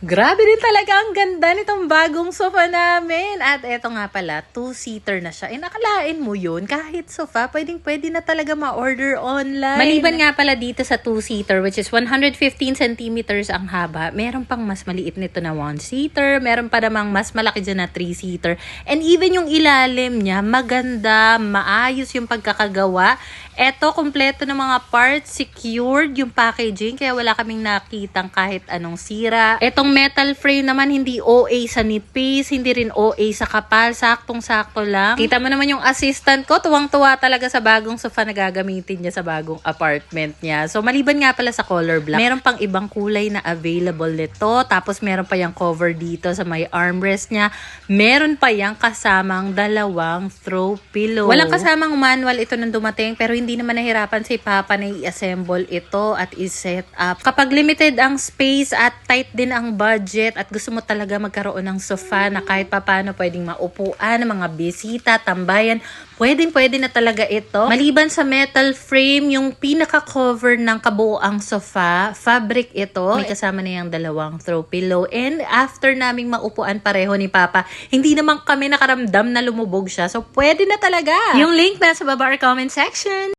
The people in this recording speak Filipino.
Grabe din talaga ang ganda nitong bagong sofa namin. At eto nga pala, 2-seater na siya. Nakalain mo yun, kahit sofa, pwedeng-pwede na talaga ma-order online. Maliban nga pala dito sa 2-seater, which is 115 centimeters ang haba, meron pang mas maliit nito na 1-seater, meron pa namang mas malaki dyan na 3-seater. And even yung ilalim niya, maganda, maayos yung pagkakagawa. Eto, kompleto ng mga parts, secured yung packaging, kaya wala kaming nakitang kahit anong sira. Etong metal frame naman, hindi OA sa nipis, hindi rin OA sa kapal, saktong-sakto lang. Kita mo naman yung assistant ko, tuwang-tuwa talaga sa bagong sofa na gagamitin niya sa bagong apartment niya. So, maliban nga pala sa color black, meron pang ibang kulay na available nito, tapos meron pa yung cover dito sa may armrest niya, meron pa yung kasamang dalawang throw pillow. Walang kasamang manual ito nung dumating, pero hindi naman nahirapan si Papa na i-assemble ito at i-set up. Kapag limited ang space at tight din ang budget at gusto mo talaga magkaroon ng sofa na kahit papano pwedeng maupuan ng mga bisita, tambayan, pwede na talaga ito. Maliban sa metal frame, yung pinaka-cover ng kabuoang sofa, fabric ito. May kasama na yung dalawang throw pillow. And after naming maupuan pareho ni Papa, hindi naman kami nakaramdam na lumubog siya. So, pwede na talaga. Yung link na sa baba or comment section.